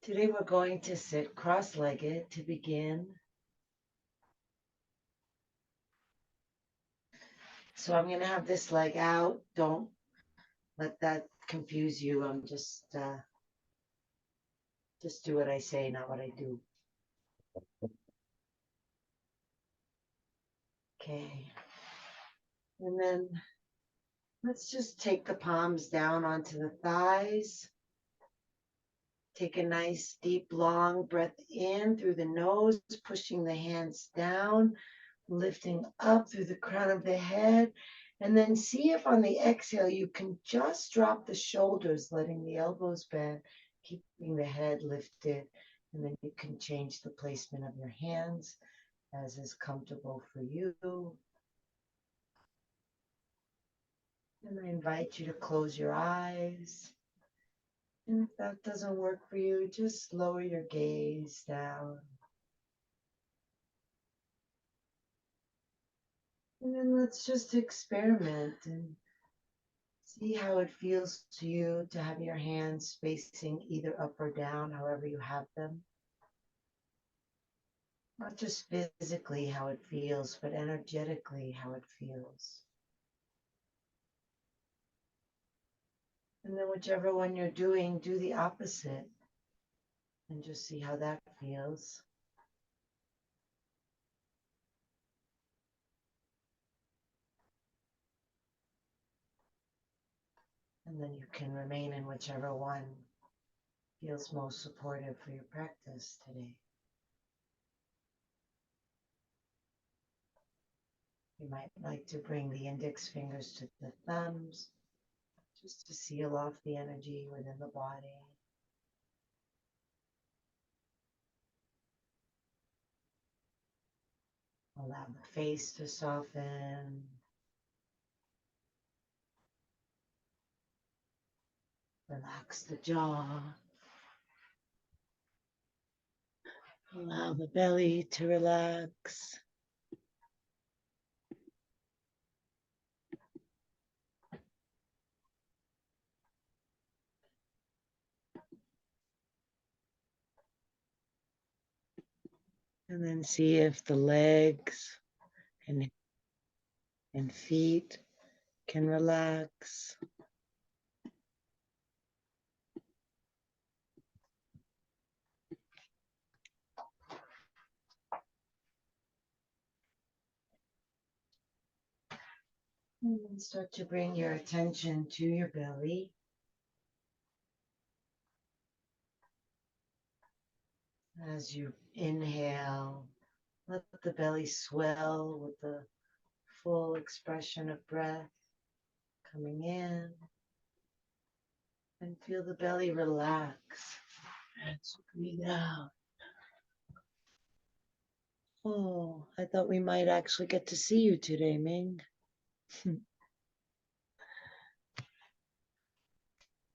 Today we're going to sit cross-legged to begin. So I'm going to have this leg out. Don't let that confuse you. I'm just do what I say, not what I do. Okay. And then let's just take the palms down onto the thighs. Take a nice deep long breath in through the nose, pushing the hands down, lifting up through the crown of the head. And then see if on the exhale you can just drop the shoulders, letting the elbows bend, keeping the head lifted. And then you can change the placement of your hands as is comfortable for you. And I invite you to close your eyes. And if that doesn't work for you, just lower your gaze down. And then let's just experiment and see how it feels to you to have your hands facing either up or down, however you have them. Not just physically how it feels, but energetically how it feels. And then whichever one you're doing, do the opposite and just see how that feels. And then you can remain in whichever one feels most supportive for your practice today. You might like to bring the index fingers to the thumbs just to seal off the energy within the body. Allow the face to soften. Relax the jaw. Allow the belly to relax. And then see if the legs and feet can relax. And then start to bring your attention to your belly. As you inhale, let the belly swell with the full expression of breath coming in. And feel the belly relax as you breathe out. Oh, I thought we might actually get to see you today, Ming.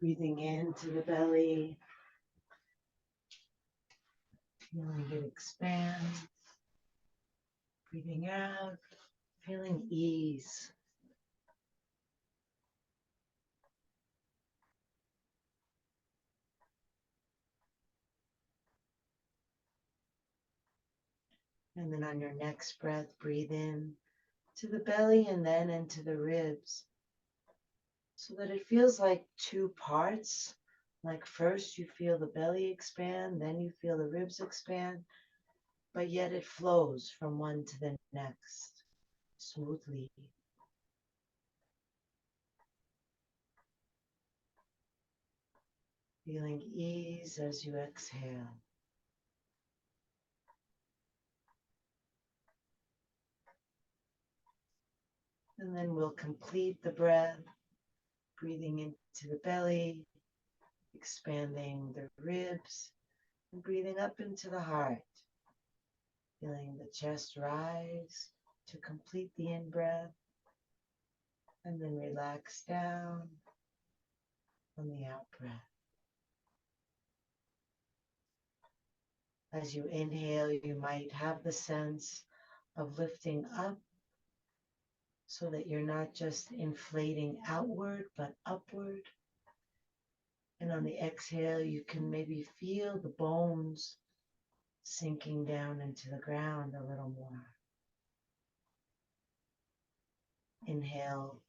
Breathing into the belly, feeling it expand. Breathing out, feeling ease. And then on your next breath, breathe in to the belly and then into the ribs so that it feels like two parts. Like first you feel the belly expand, then you feel the ribs expand, but yet it flows from one to the next smoothly. Feeling ease as you exhale. And then we'll complete the breath, breathing into the belly, expanding the ribs, and breathing up into the heart. Feeling the chest rise to complete the in-breath, and then relax down on the out-breath. As you inhale, you might have the sense of lifting up so that you're not just inflating outward, but upward. And on the exhale, you can maybe feel the bones sinking down into the ground a little more. Inhale,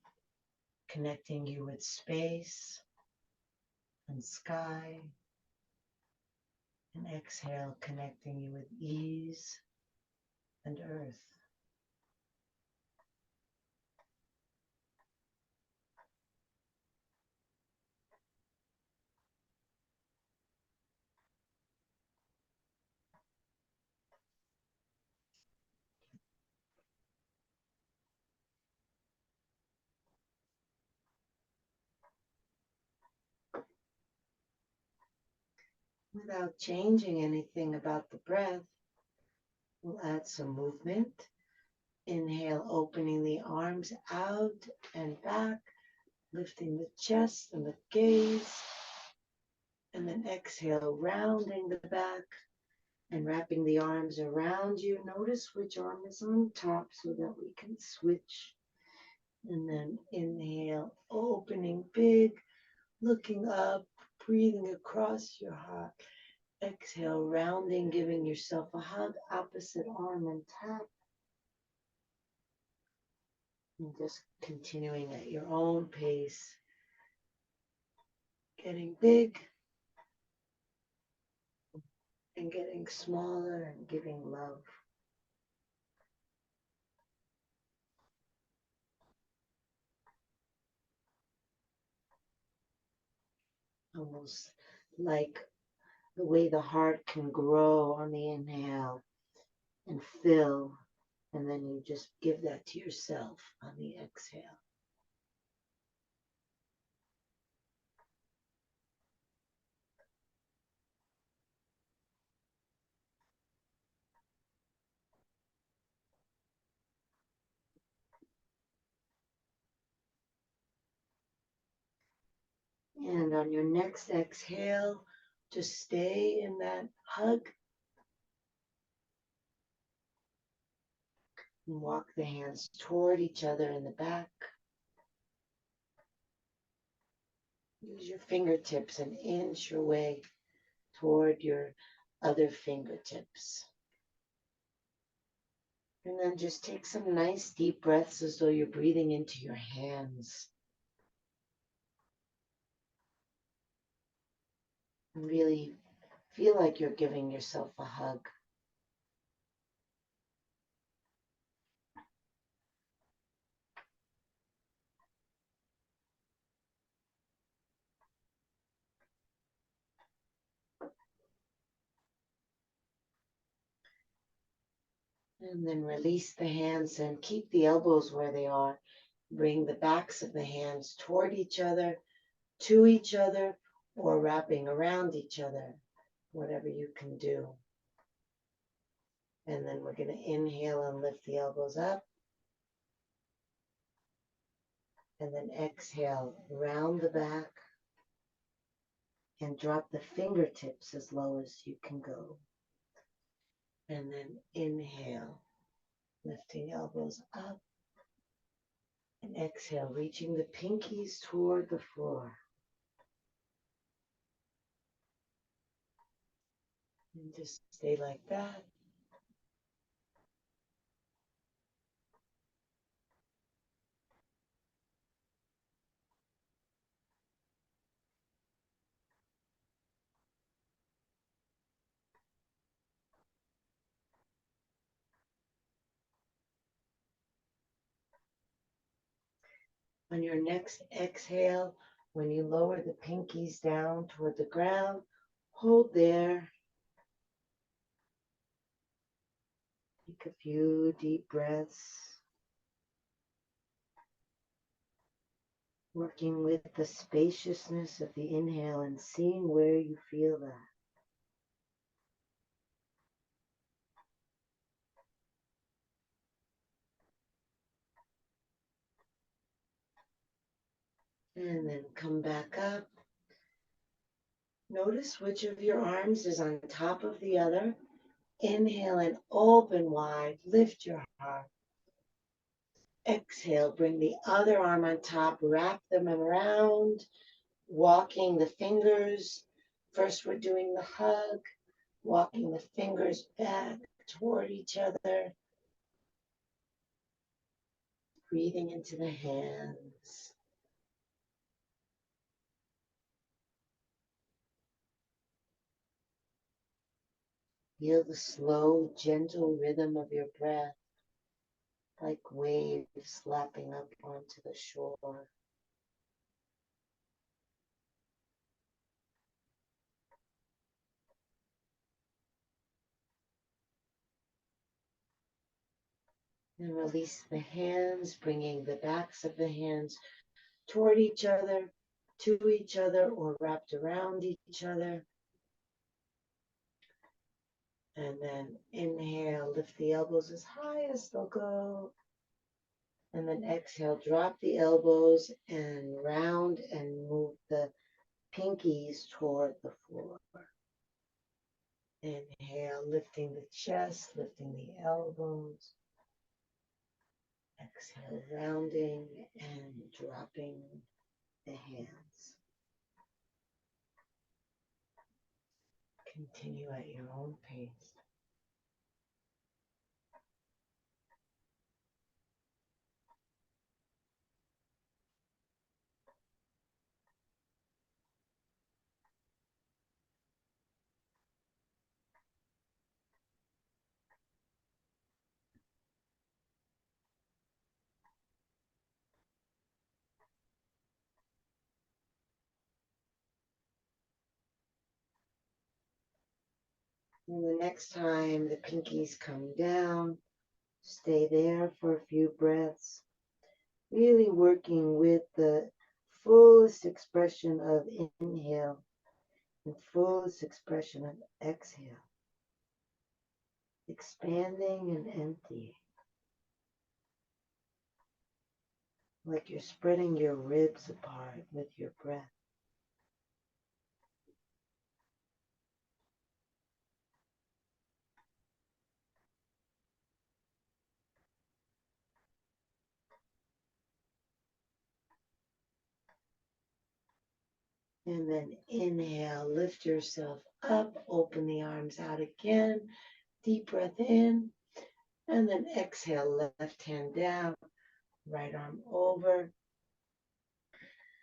connecting you with space and sky. And exhale, connecting you with ease and earth. Without changing anything about the breath, we'll add some movement. Inhale, opening the arms out and back, lifting the chest and the gaze. And then exhale, rounding the back and wrapping the arms around you. Notice which arm is on top so that we can switch. And then inhale, opening big, looking up, breathing across your heart. Exhale, rounding, giving yourself a hug, opposite arm and tap. And just continuing at your own pace. Getting big and getting smaller and giving love. Almost like the way the heart can grow on the inhale and fill, and then you just give that to yourself on the exhale. And on your next exhale, just stay in that hug and walk the hands toward each other in the back. Use your fingertips and inch your way toward your other fingertips. And then just take some nice deep breaths as though you're breathing into your hands. And really feel like you're giving yourself a hug. And then release the hands and keep the elbows where they are. Bring the backs of the hands toward each other, to each other, or wrapping around each other, whatever you can do. And then we're going to inhale and lift the elbows up. And then exhale, round the back and drop the fingertips as low as you can go. And then inhale, lifting elbows up. And exhale, reaching the pinkies toward the floor. And just stay like that. On your next exhale, when you lower the pinkies down toward the ground, hold there. Take a few deep breaths. Working with the spaciousness of the inhale and seeing where you feel that. And then come back up. Notice which of your arms is on top of the other. Inhale and open wide. Lift your heart. Exhale, bring the other arm on top. Wrap them around. walking the fingers. First, we're doing the hug, walking the fingers back toward each other, breathing into the hands. Feel the slow, gentle rhythm of your breath, like waves lapping up onto the shore. And release the hands, bringing the backs of the hands toward each other, to each other, or wrapped around each other. And then inhale, lift the elbows as high as they'll go. And then exhale, drop the elbows and round and move the pinkies toward the floor. Inhale, lifting the chest, lifting the elbows. Exhale, rounding and dropping the hands. Continue at your own pace. And the next time the pinkies come down, stay there for a few breaths, really working with the fullest expression of inhale and fullest expression of exhale, expanding and emptying, like you're spreading your ribs apart with your breath. And then inhale, lift yourself up, open the arms out again, deep breath in, and then exhale, left hand down, right arm over,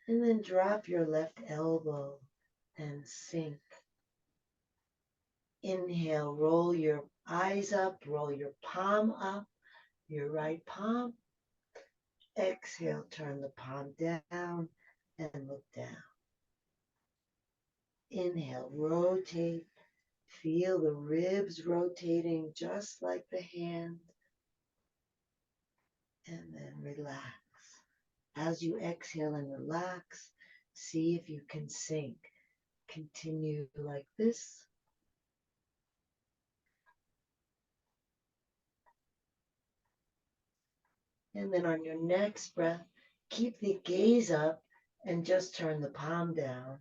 and then drop your left elbow and sink. Inhale, roll your eyes up, roll your palm up, your right palm. Exhale, turn the palm down and look down. Inhale, rotate. Feel the ribs rotating just like the hand. And then relax. As you exhale and relax, see if you can sink. Continue like this. And then on your next breath, keep the gaze up and just turn the palm down.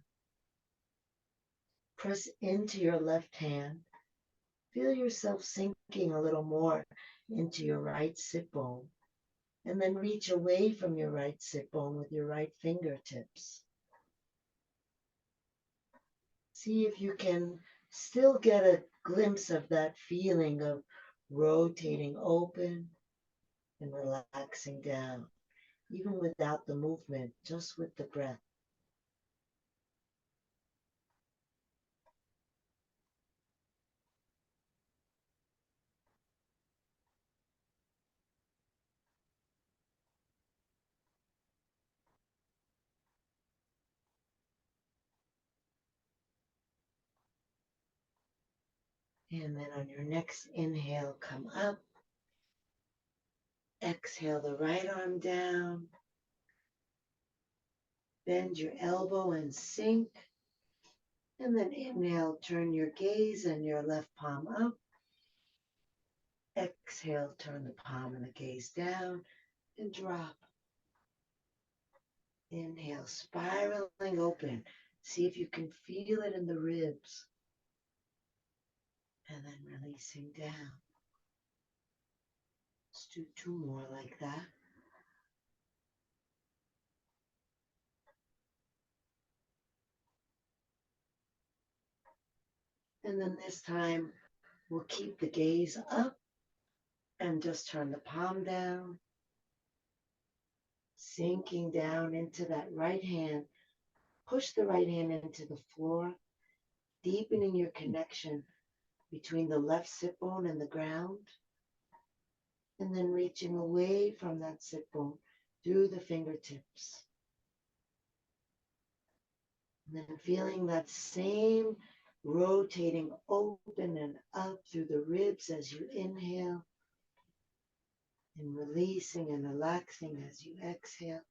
Press into your left hand. Feel yourself sinking a little more into your right sit bone. And then reach away from your right sit bone with your right fingertips. See if you can still get a glimpse of that feeling of rotating open and relaxing down, even without the movement, just with the breath. And then on your next inhale, come up. Exhale the right arm down. Bend your elbow and sink. And then inhale, turn your gaze and your left palm up. Exhale, turn the palm and the gaze down and drop. Inhale, spiraling open. See if you can feel it in the ribs. And then releasing down. Let's do two more like that. And then this time we'll keep the gaze up and just turn the palm down, sinking down into that right hand. Push the right hand into the floor, deepening your connection between the left sit bone and the ground, and then reaching away from that sit bone through the fingertips. And then feeling that same rotating open and up through the ribs as you inhale, and releasing and relaxing as you exhale.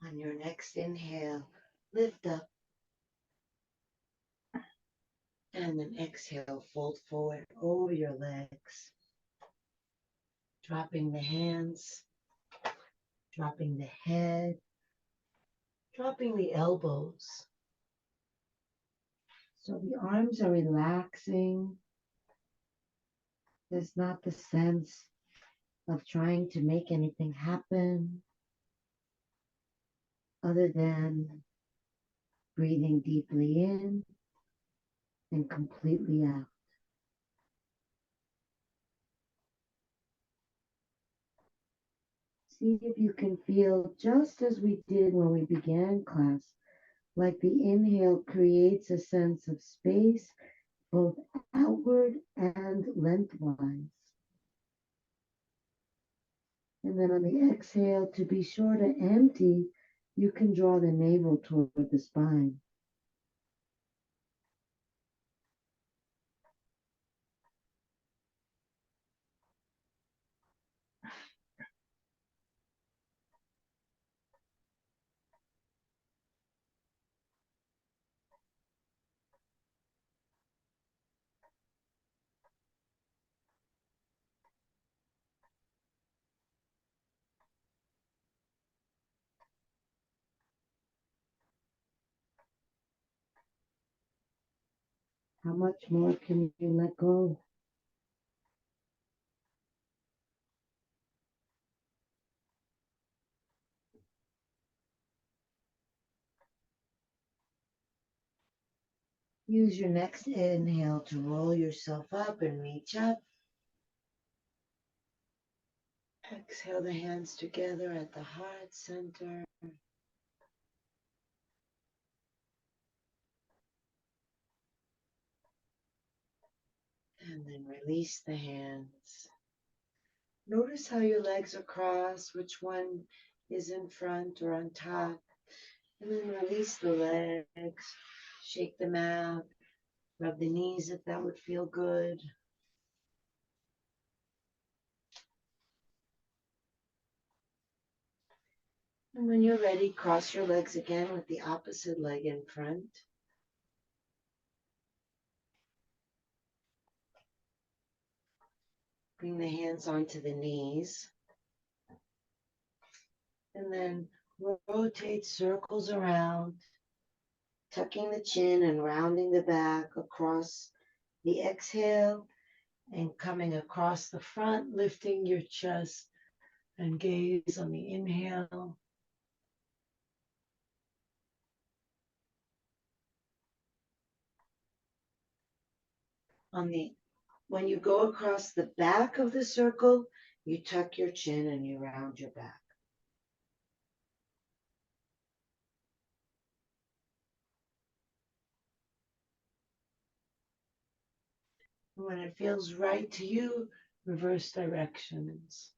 On your next inhale, lift up, and then exhale, fold forward over your legs, dropping the hands, dropping the head, dropping the elbows. So the arms are relaxing. There's not the sense of trying to make anything happen other than breathing deeply in and completely out. See if you can feel just as we did when we began class, like the inhale creates a sense of space both outward and lengthwise. And then on the exhale, to be sure to empty, you can draw the navel toward the spine. How much more can you let go? Use your next inhale to roll yourself up and reach up. Exhale the hands together at the heart center. And then release the hands. Notice how your legs are crossed, which one is in front or on top. And then release the legs, shake them out, rub the knees if that would feel good. And when you're ready, cross your legs again with the opposite leg in front. Bring the hands onto the knees. And then rotate circles around, tucking the chin and rounding the back across the exhale and coming across the front, lifting your chest and gaze on the inhale. When you go across the back of the circle, you tuck your chin and you round your back. When it feels right to you, reverse directions.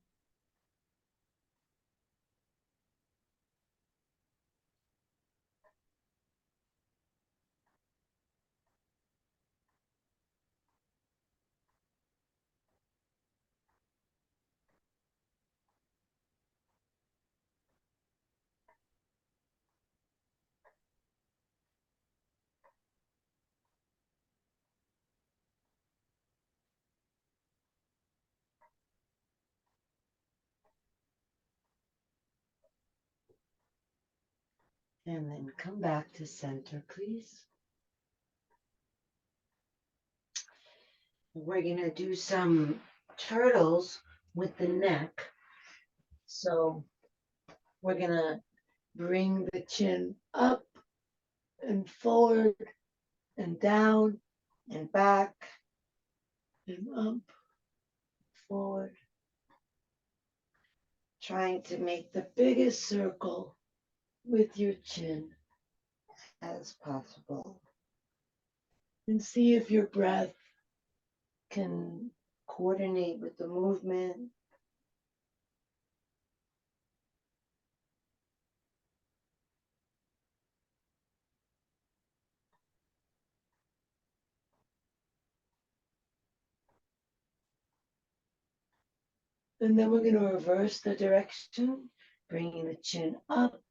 And then come back to center, please. We're going to do some turtles with the neck. So we're going to bring the chin up and forward and down and back and up, forward. Trying to make the biggest circle with your chin as possible. And see if your breath can coordinate with the movement. And then we're going to reverse the direction, bringing the chin up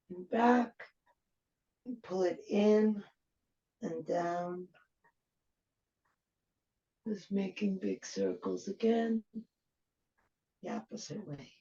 and back, and pull it in and down. Just making big circles again, the opposite way.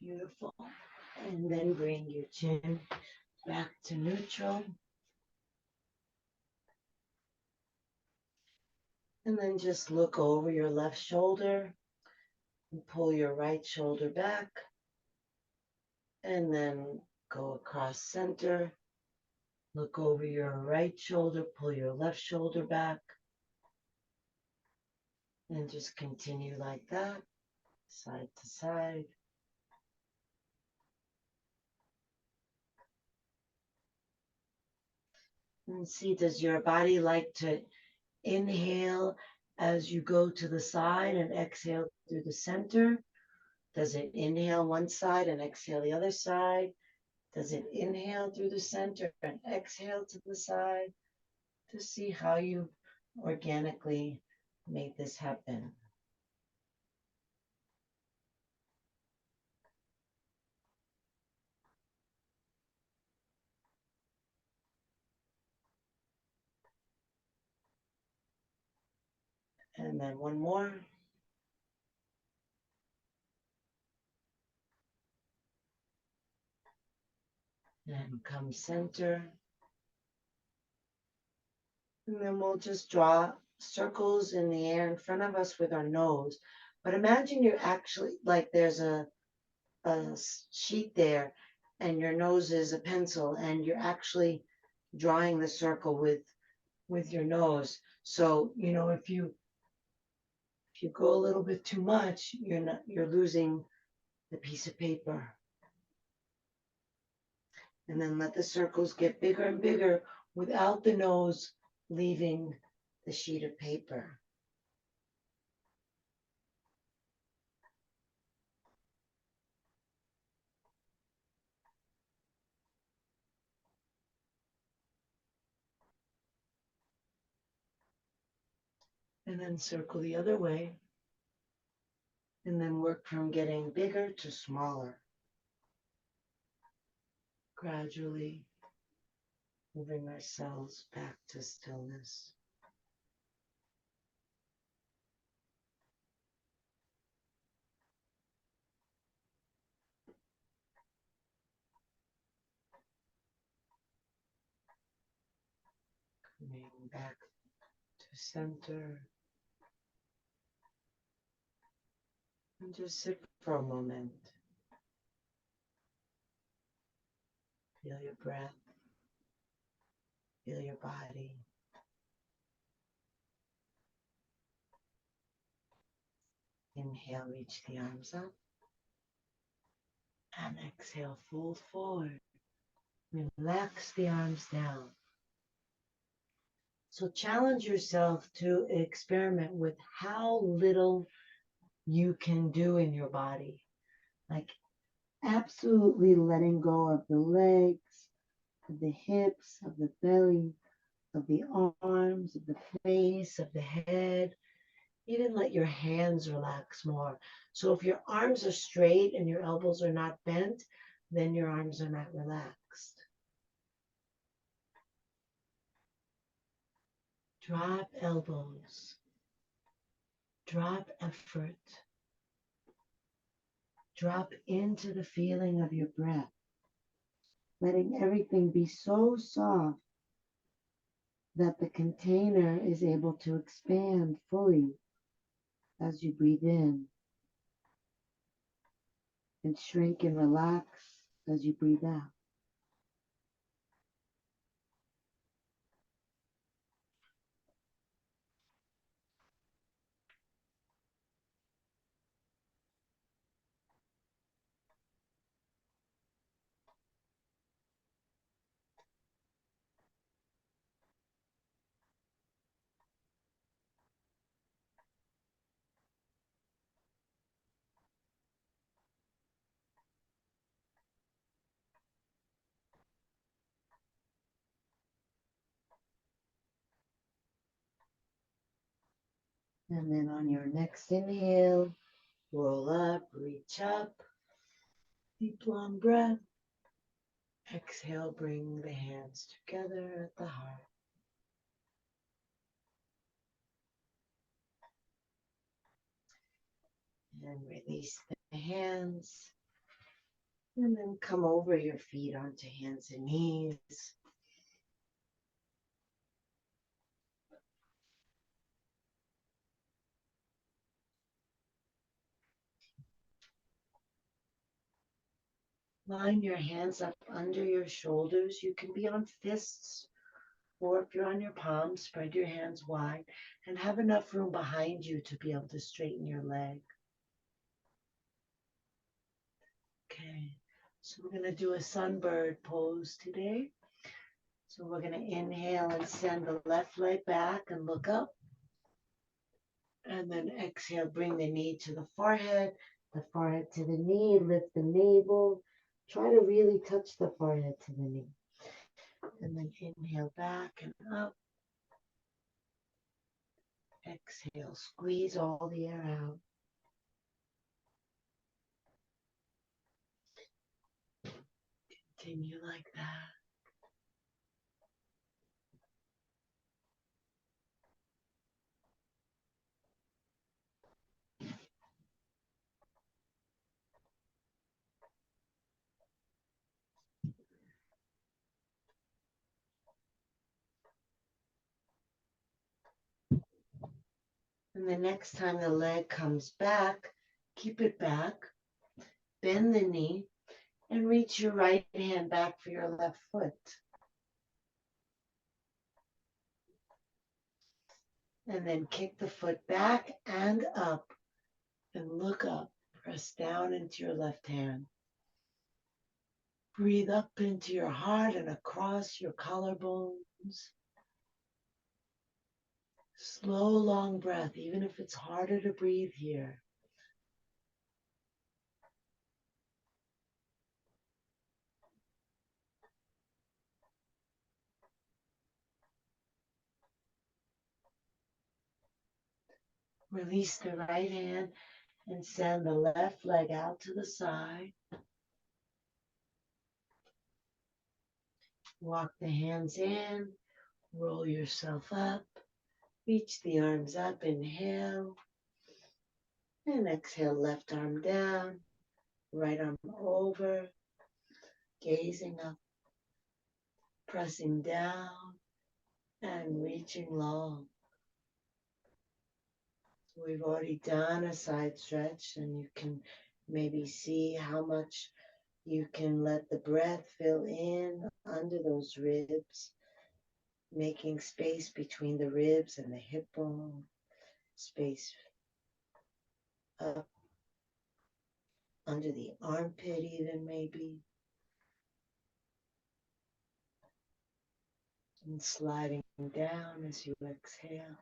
Beautiful. And then bring your chin back to neutral. And then just look over your left shoulder and pull your right shoulder back. And then go across center. Look over your right shoulder, pull your left shoulder back. And just continue like that, side to side. And see, does your body like to inhale as you go to the side and exhale through the center? Does it inhale one side and exhale the other side? Does it inhale through the center and exhale to the side? To see how you organically made this happen. And then one more. And come center. And then we'll just draw circles in the air in front of us with our nose. But imagine you're actually like there's a sheet there and your nose is a pencil and you're actually drawing the circle with your nose. So, you know, if you go a little bit too much, you're losing the piece of paper. And then let the circles get bigger and bigger without the nose leaving the sheet of paper. And then circle the other way. And then work from getting bigger to smaller. Gradually moving ourselves back to stillness. Coming back to center. And just sit for a moment. Feel your breath. Feel your body. Inhale, reach the arms up. And exhale, fold forward. Relax the arms down. So challenge yourself to experiment with how little you can do in your body. Like absolutely letting go of the legs, of the hips, of the belly, of the arms, of the face, of the head. Even let your hands relax more. So if your arms are straight and your elbows are not bent, then your arms are not relaxed. Drop elbows. Drop effort. Drop into the feeling of your breath, letting everything be so soft that the container is able to expand fully as you breathe in and shrink and relax as you breathe out. And then on your next inhale, roll up, reach up, deep long breath. Exhale, bring the hands together at the heart. And release the hands. And then come over your feet onto hands and knees. Line your hands up under your shoulders. You can be on fists, or if you're on your palms, spread your hands wide and have enough room behind you to be able to straighten your leg. Okay, so we're going to do a sunbird pose today. So we're going to inhale and send the left leg back and look up. And then exhale, bring the knee to the forehead to the knee, lift the navel. Try to really touch the forehead to the knee. And then inhale back and up. Exhale, squeeze all the air out. Continue like that. And the next time the leg comes back, keep it back, bend the knee, and reach your right hand back for your left foot. And then kick the foot back and up and look up. Press down into your left hand. Breathe up into your heart and across your collarbones. Slow, long breath, even if it's harder to breathe here. Release the right hand and send the left leg out to the side. Walk the hands in, roll yourself up, reach the arms up, inhale, and exhale, left arm down, right arm over, gazing up, pressing down, and reaching long. We've already done a side stretch, and you can maybe see how much you can let the breath fill in under those ribs, making space between the ribs and the hip bone, space up under the armpit even maybe, and sliding down as you exhale.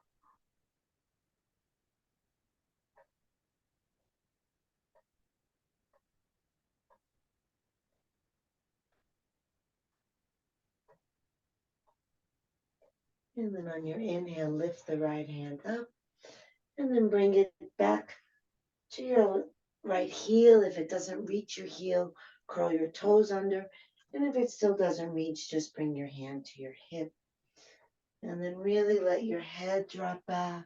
And then on your inhale, lift the right hand up and then bring it back to your right heel. If it doesn't reach your heel, curl your toes under. And if it still doesn't reach, just bring your hand to your hip. And then really let your head drop back.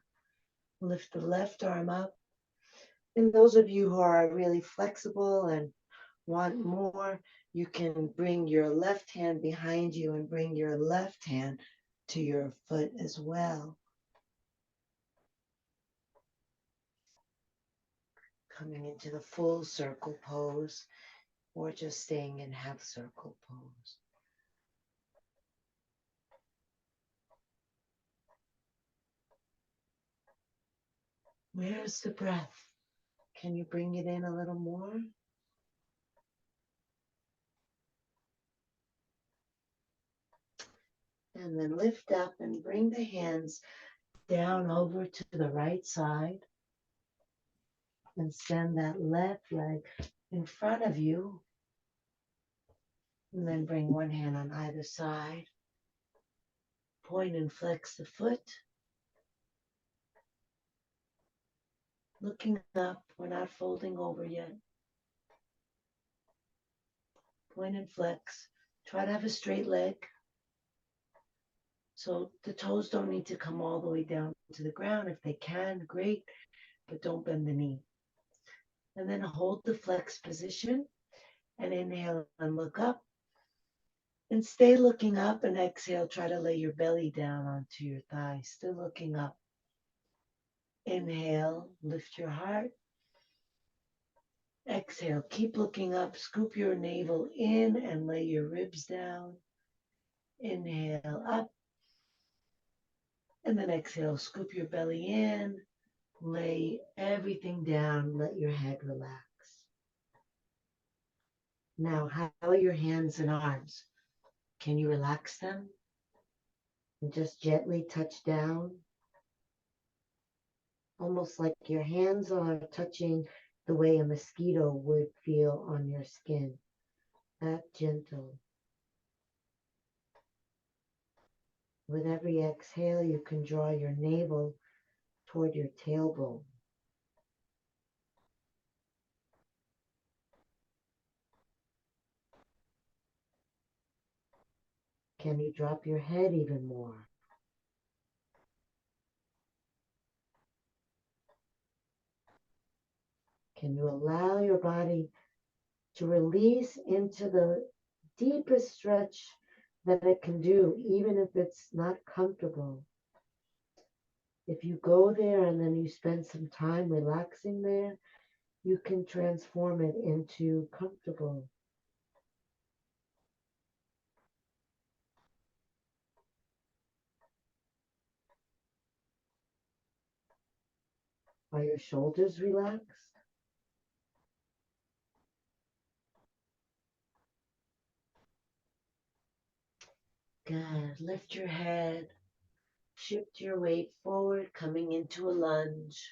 Lift the left arm up. And those of you who are really flexible and want more, you can bring your left hand behind you and bring your left hand to your foot as well. Coming into the full circle pose or just staying in half circle pose. Where's the breath? Can you bring it in a little more? And then lift up and bring the hands down over to the right side. And send that left leg in front of you. And then bring one hand on either side. Point and flex the foot. Looking up, we're not folding over yet. Point and flex. Try to have a straight leg. So the toes don't need to come all the way down to the ground. If they can, great, but don't bend the knee. And then hold the flex position and inhale and look up. And stay looking up and exhale. Try to lay your belly down onto your thighs. Still looking up. Inhale, lift your heart. Exhale, keep looking up. Scoop your navel in and lay your ribs down. Inhale up. And then exhale, scoop your belly in. Lay everything down. Let your head relax. Now, how are your hands and arms? Can you relax them? And just gently touch down. Almost like your hands are touching the way a mosquito would feel on your skin. That gentle. With every exhale, you can draw your navel toward your tailbone. Can you drop your head even more? Can you allow your body to release into the deepest stretch that it can do, even if it's not comfortable? If you go there and then you spend some time relaxing there, you can transform it into comfortable. Are your shoulders relaxed? Good. Lift your head. Shift your weight forward, coming into a lunge.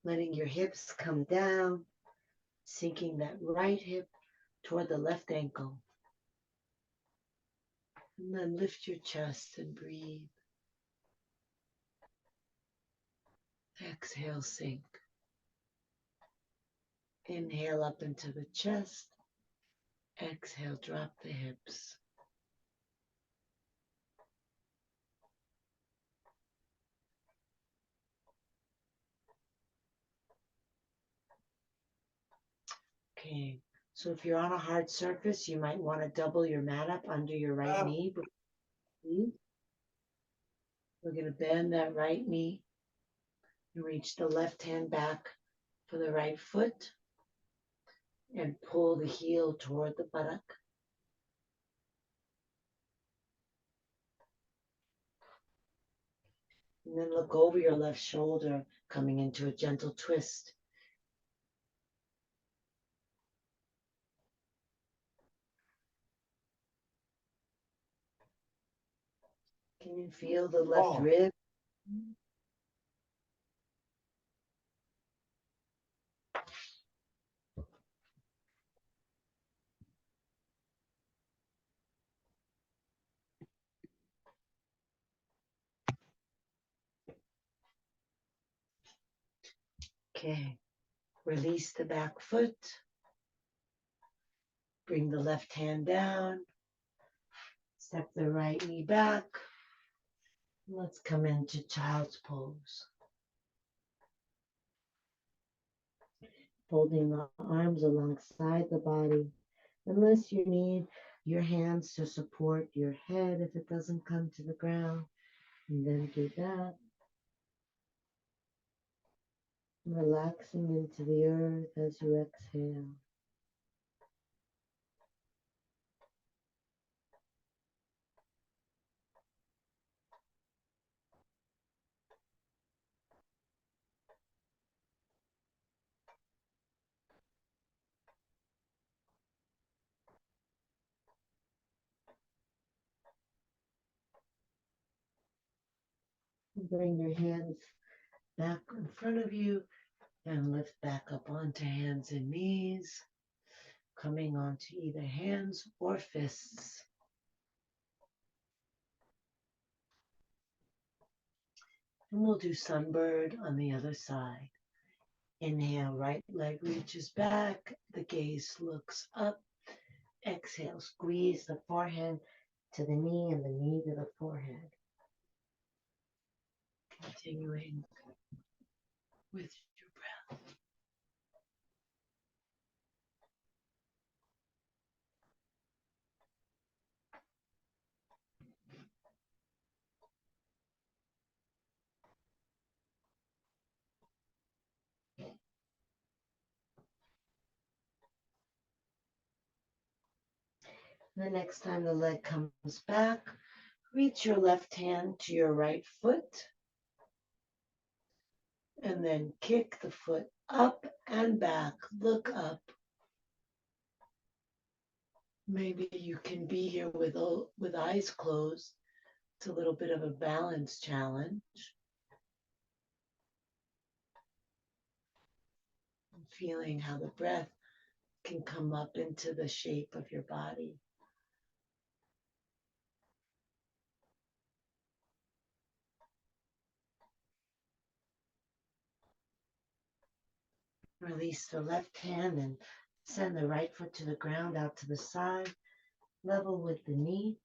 Letting your hips come down, sinking that right hip toward the left ankle. And then lift your chest and breathe. Exhale, sink. Inhale up into the chest. Exhale, drop the hips. Okay, so if you're on a hard surface, you might want to double your mat up under your right knee. We're going to bend that right knee and reach the left hand back for the right foot and pull the heel toward the buttock. And then look over your left shoulder, coming into a gentle twist. Can you feel the left rib? Okay, release the back foot. Bring the left hand down. Step the right knee back. Let's come into child's pose. Folding the arms alongside the body. Unless you need your hands to support your head if it doesn't come to the ground. And then do that. Relaxing into the earth as you exhale. Bring your hands back in front of you and lift back up onto hands and knees, coming onto either hands or fists. And we'll do sunbird on the other side. Inhale, right leg reaches back, the gaze looks up. Exhale, squeeze the forehead to the knee and the knee to the forehead. Continuing with your breath. The next time the leg comes back, reach your left hand to your right foot and then kick the foot up and back. Look up. Maybe you can be here with eyes closed. It's a little bit of a balance challenge. Feeling how the breath can come up into the shape of your body. Release the left hand and send the right foot to the ground, out to the side, level with the knee.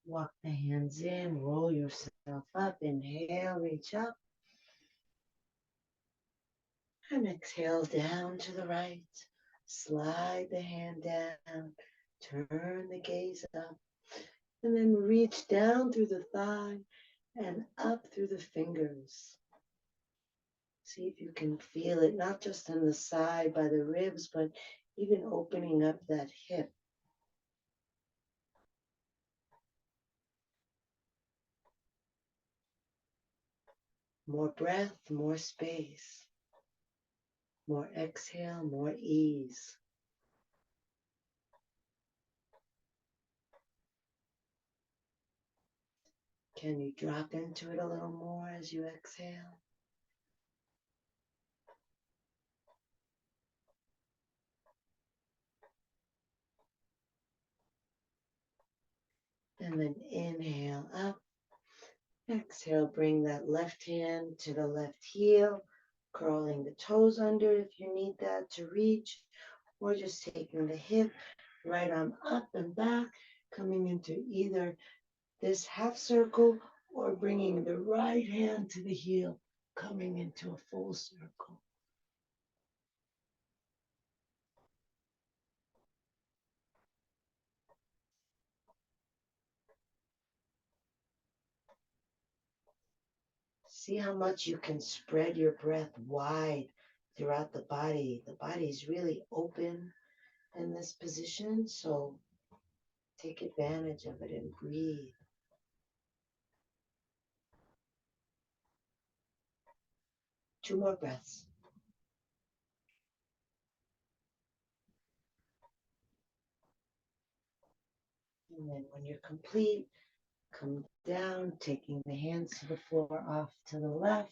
Walk the hands in, roll yourself up. Inhale, reach up. And exhale down to the right. Slide the hand down. Turn the gaze up. And then reach down through the thigh and up through the fingers. See if you can feel it, not just in the side by the ribs, but even opening up that hip. More breath, more space. More exhale, more ease. Can you drop into it a little more as you exhale? And then inhale up. Exhale, bring that left hand to the left heel, curling the toes under if you need that to reach, or just taking the hip, right arm up and back, coming into either this half circle or bringing the right hand to the heel, coming into a full circle. See how much you can spread your breath wide throughout the body. The body is really open in this position, so take advantage of it and breathe. Two more breaths. And then when you're complete, come down, taking the hands to the floor off to the left,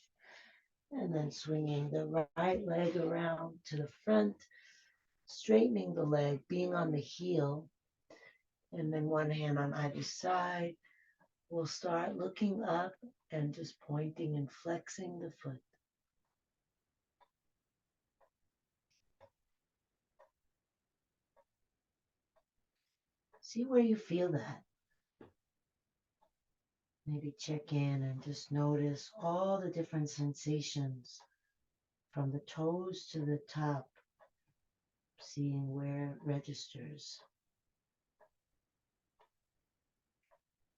and then swinging the right leg around to the front, straightening the leg, being on the heel, and then one hand on either side. We'll start looking up and just pointing and flexing the foot. See where you feel that. Maybe check in and just notice all the different sensations from the toes to the top, seeing where it registers.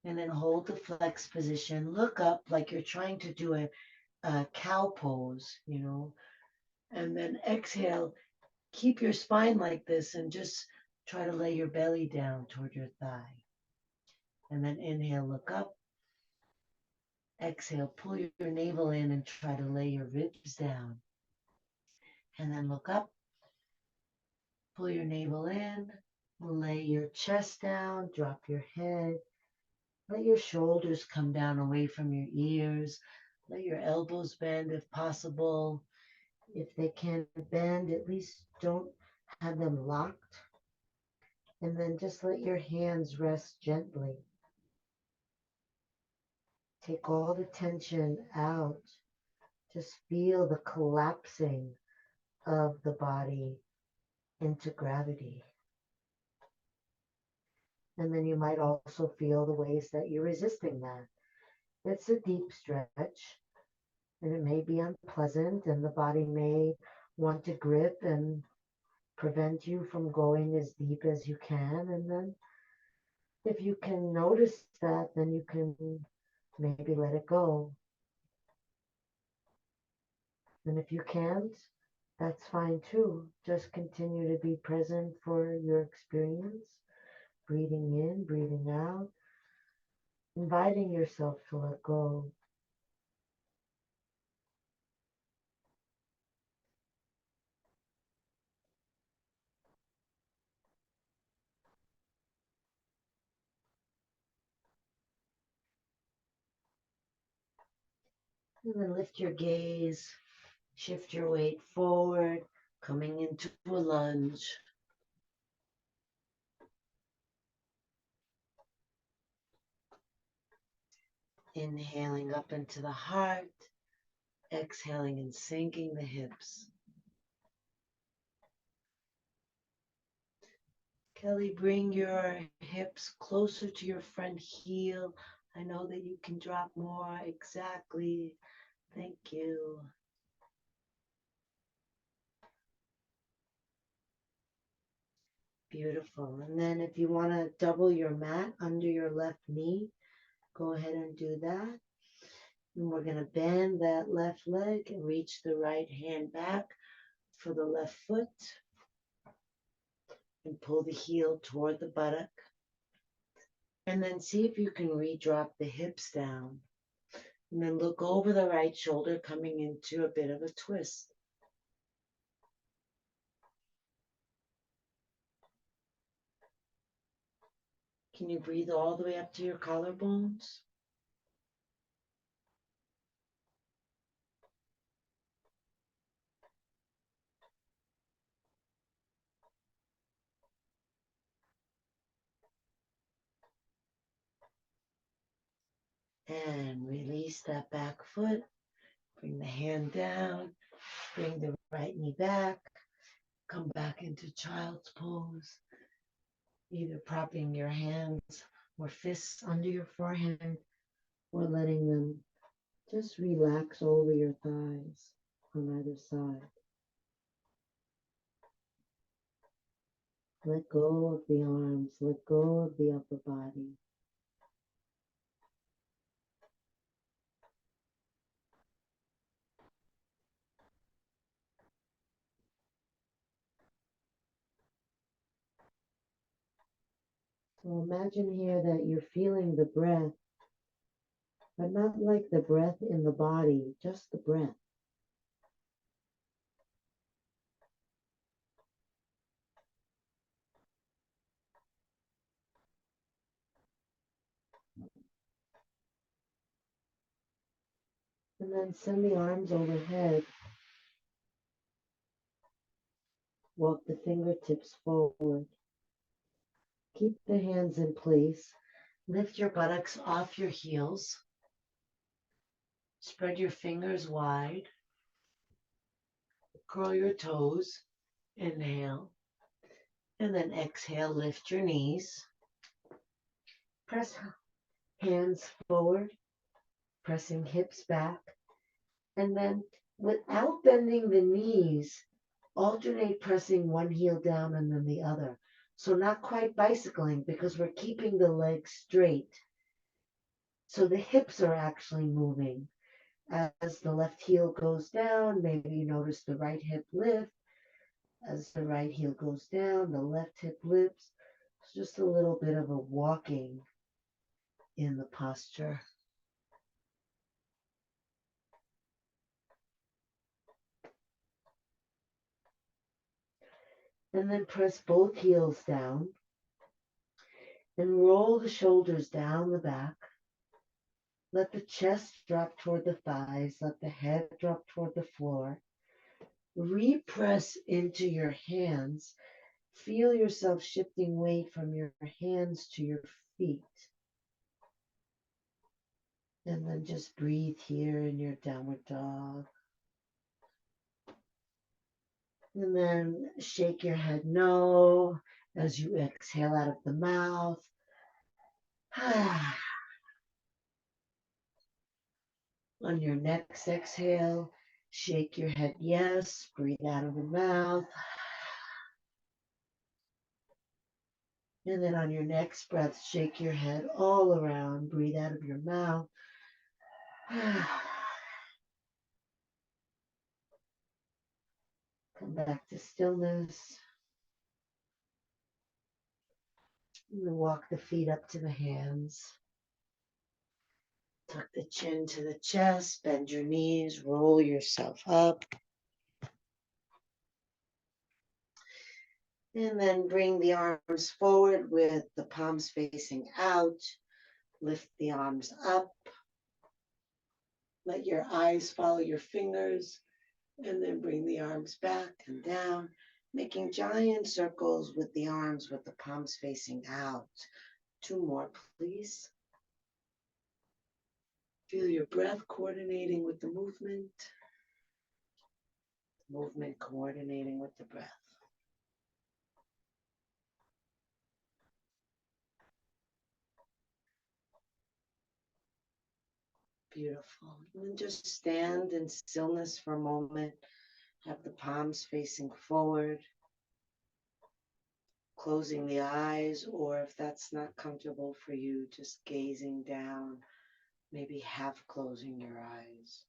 And then hold the flex position. Look up like you're trying to do a cow pose, and then exhale. Keep your spine like this and just try to lay your belly down toward your thigh. And then inhale, look up. Exhale, pull your navel in and try to lay your ribs down. And then look up. Pull your navel in. Lay your chest down. Drop your head. Let your shoulders come down away from your ears. Let your elbows bend if possible. If they can't bend, at least don't have them locked. And then just let your hands rest gently. Take all the tension out. Just feel the collapsing of the body into gravity. And then you might also feel the ways that you're resisting that. It's a deep stretch, and it may be unpleasant, and the body may want to grip and prevent you from going as deep as you can. And then if you can notice that, then you can maybe let it go. And if you can't, that's fine too. Just continue to be present for your experience, breathing in, breathing out, inviting yourself to let go. And then lift your gaze, shift your weight forward, coming into a lunge. Inhaling up into the heart, exhaling and sinking the hips. Kelly, bring your hips closer to your front heel. I know that you can drop more. Exactly. Thank you. Beautiful. And then if you want to double your mat under your left knee, go ahead and do that. And we're going to bend that left leg and reach the right hand back for the left foot. And pull the heel toward the buttock. And then see if you can re-drop the hips down. And then look over the right shoulder, coming into a bit of a twist. Can you breathe all the way up to your collarbones? And release that back foot. Bring the hand down. Bring the right knee back. Come back into child's pose. Either propping your hands or fists under your forehead or letting them just relax over your thighs on either side. Let go of the arms. Let go of the upper body. So imagine here that you're feeling the breath, but not like the breath in the body, just the breath. And then send the arms overhead. Walk the fingertips forward. Keep the hands in place. Lift your buttocks off your heels. Spread your fingers wide. Curl your toes. Inhale. And then exhale, lift your knees. Press hands forward, pressing hips back, and then without bending the knees, alternate pressing one heel down and then the other. So not quite bicycling because we're keeping the legs straight. So the hips are actually moving. As the left heel goes down, maybe you notice the right hip lift. As the right heel goes down, the left hip lifts. It's just a little bit of a walking in the posture. And then press both heels down and roll the shoulders down the back. Let the chest drop toward the thighs. Let the head drop toward the floor. Repress into your hands. Feel yourself shifting weight from your hands to your feet. And then just breathe here in your downward dog. And then shake your head no as you exhale out of the mouth. On your next exhale, shake your head yes, breathe out of the mouth. And then on your next breath, shake your head all around, breathe out of your mouth. Come back to stillness. And then walk the feet up to the hands. Tuck the chin to the chest, bend your knees, roll yourself up. And then bring the arms forward with the palms facing out. Lift the arms up. Let your eyes follow your fingers. And then bring the arms back and down, making giant circles with the arms with the palms facing out. 2 more, please. Feel your breath coordinating with the movement. Movement coordinating with the breath. Beautiful. And then just stand in stillness for a moment. Have the palms facing forward. Closing the eyes, or if that's not comfortable for you, just gazing down, maybe half closing your eyes.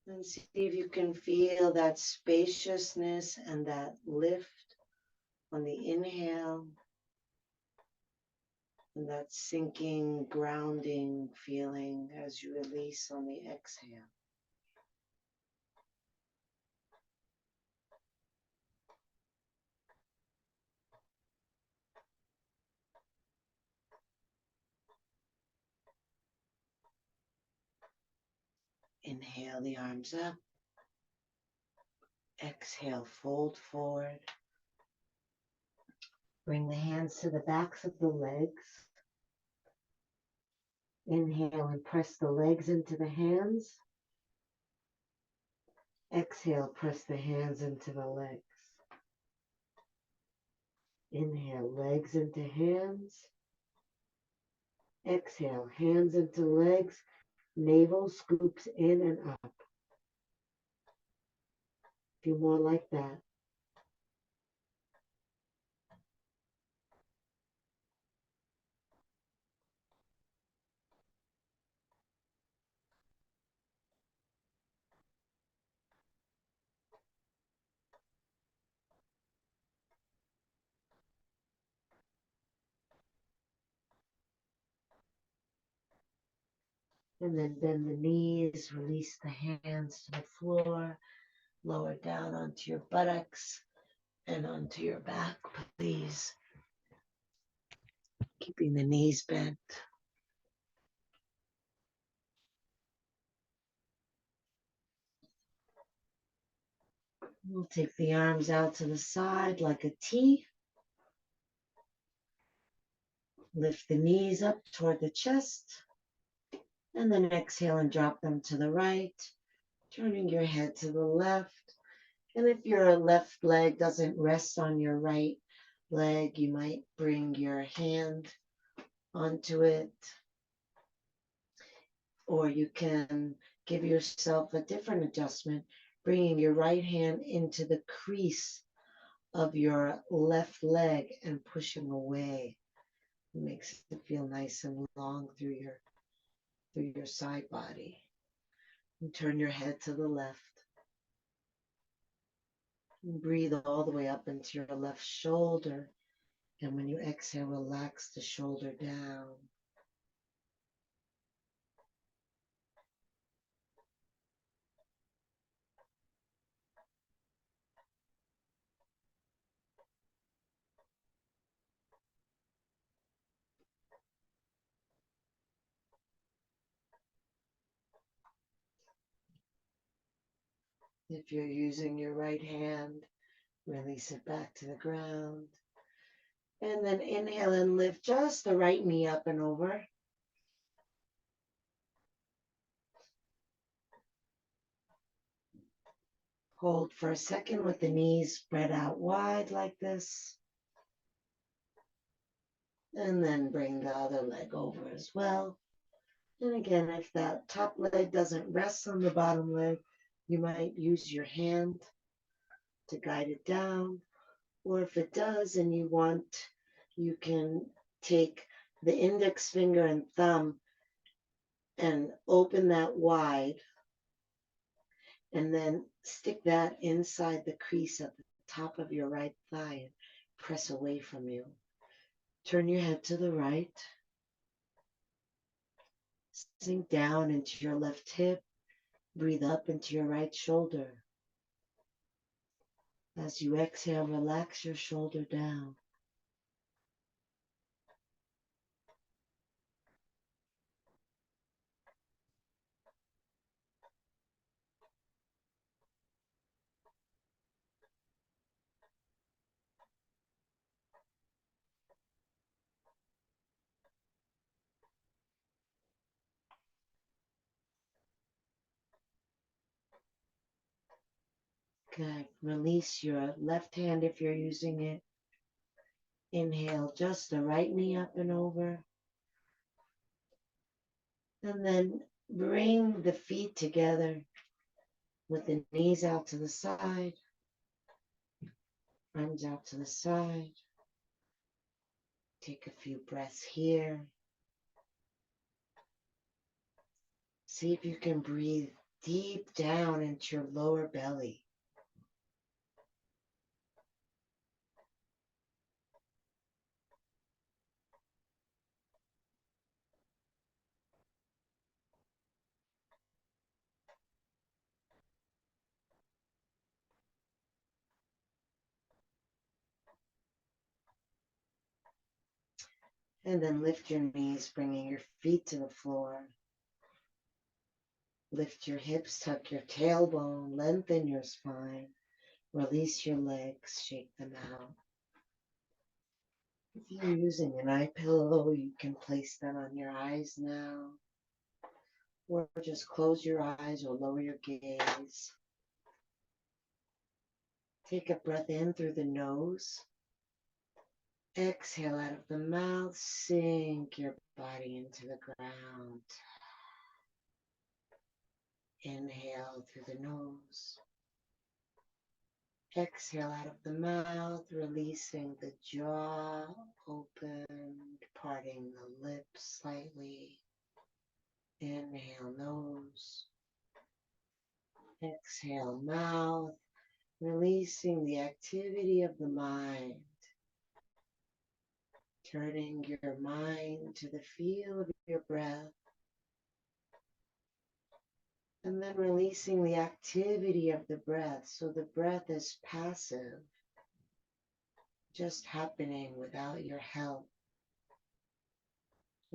And see if you can feel that spaciousness and that lift on the inhale, and that sinking, grounding feeling as you release on the exhale. Inhale the arms up. Exhale, fold forward. Bring the hands to the backs of the legs. Inhale and press the legs into the hands. Exhale, press the hands into the legs. Inhale, legs into hands. Exhale, hands into legs. Navel scoops in and up. A few more like that. And then bend the knees, release the hands to the floor, lower down onto your buttocks and onto your back, please. Keeping the knees bent. We'll take the arms out to the side like a T. Lift the knees up toward the chest. And then exhale and drop them to the right, turning your head to the left. And if your left leg doesn't rest on your right, leg, you might bring your hand onto it, or you can give yourself a different adjustment, bringing your right hand into the crease of your left leg and pushing away. It makes it feel nice and long through your side body. And turn your head to the left. And breathe all the way up into your left shoulder. And when you exhale, relax the shoulder down. If you're using your right hand, release it back to the ground. And then inhale and lift just the right knee up and over. Hold for a second with the knees spread out wide like this. And then bring the other leg over as well. And again, if that top leg doesn't rest on the bottom leg, you might use your hand to guide it down. Or if it does and you want, you can take the index finger and thumb and open that wide and then stick that inside the crease at the top of your right thigh and press away from you. Turn your head to the right. Sink down into your left hip. Breathe up into your right shoulder. As you exhale, relax your shoulder down. Good. Release your left hand if you're using it. Inhale, just the right knee up and over. And then bring the feet together with the knees out to the side, arms out to the side. Take a few breaths here. See if you can breathe deep down into your lower belly. And then lift your knees, bringing your feet to the floor. Lift your hips, tuck your tailbone, lengthen your spine. Release your legs, shake them out. If you're using an eye pillow, you can place that on your eyes now. Or just close your eyes or lower your gaze. Take a breath in through the nose. Exhale out of the mouth. Sink your body into the ground. Inhale through the nose. Exhale out of the mouth, releasing the jaw open, parting the lips slightly. Inhale nose. Exhale mouth, releasing the activity of the mind. Turning your mind to the feel of your breath. And then releasing the activity of the breath. So the breath is passive, just happening without your help.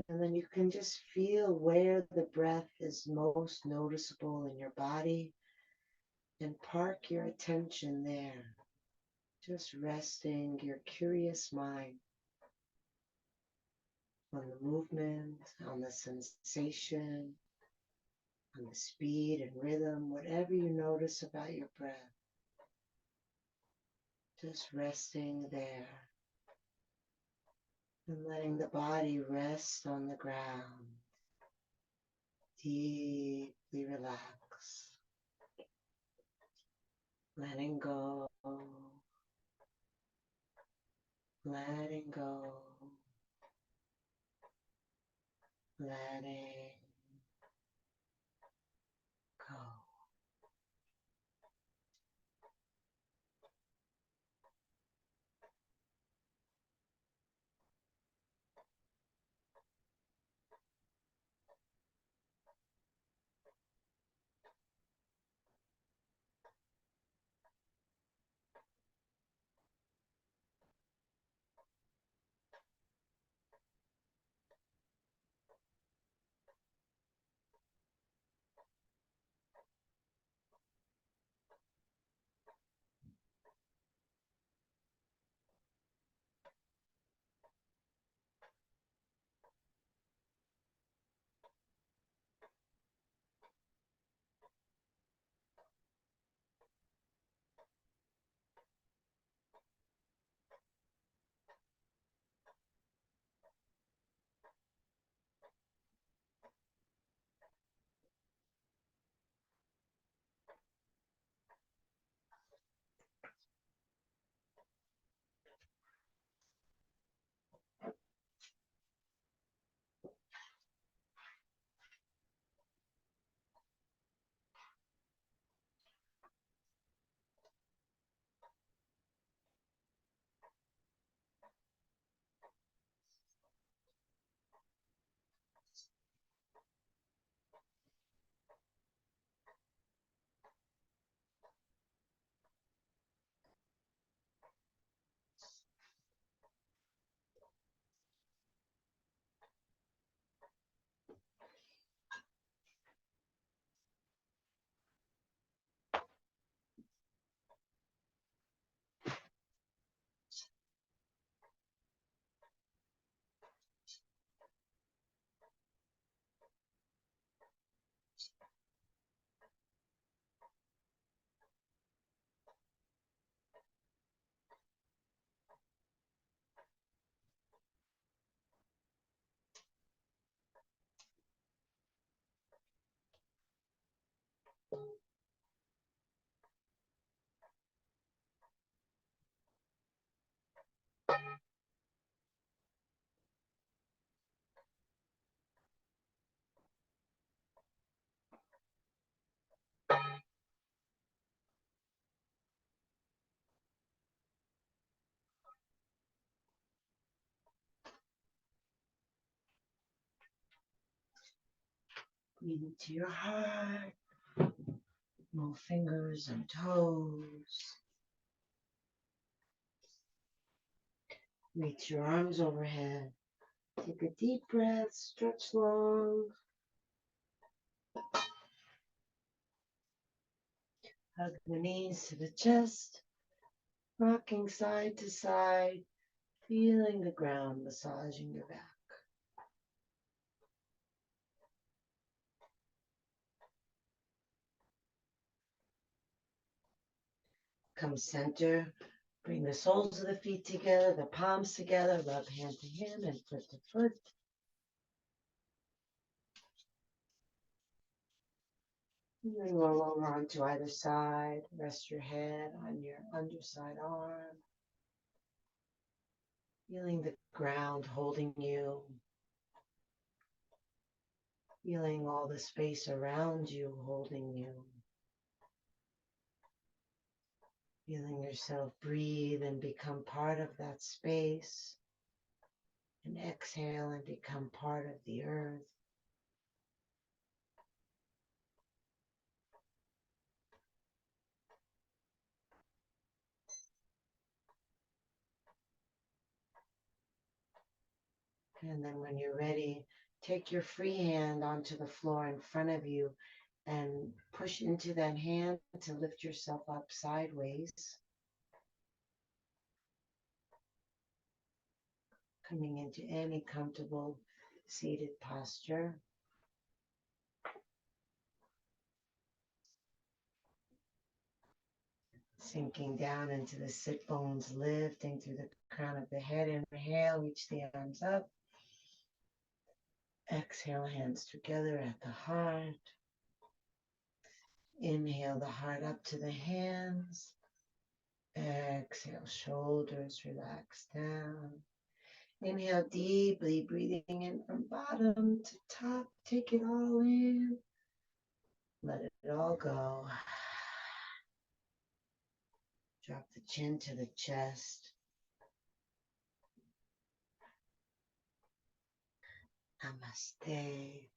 And then you can just feel where the breath is most noticeable in your body and park your attention there. Just resting your curious mind on the movement, on the sensation, on the speed and rhythm, whatever you notice about your breath. Just resting there. And letting the body rest on the ground, deeply relax, letting go, letting go, letting go. Breathe into your heart, move fingers and toes. Reach your arms overhead. Take a deep breath, stretch long. Hug the knees to the chest, rocking side to side, feeling the ground massaging your back. Come center, bring the soles of the feet together, the palms together, rub hand to hand and foot to foot. And then roll over onto either side. Rest your head on your underside arm. Feeling the ground holding you. Feeling all the space around you holding you. Feeling yourself breathe and become part of that space. And exhale and become part of the earth. And then when you're ready, take your free hand onto the floor in front of you and push into that hand to lift yourself up sideways. Coming into any comfortable seated posture. Sinking down into the sit bones, lifting through the crown of the head. Inhale, reach the arms up. Exhale, hands together at the heart. Inhale the heart up to the hands. Exhale, shoulders relax down. Inhale deeply, breathing in from bottom to top. Take it all in. Let it all go. Drop the chin to the chest. Namaste.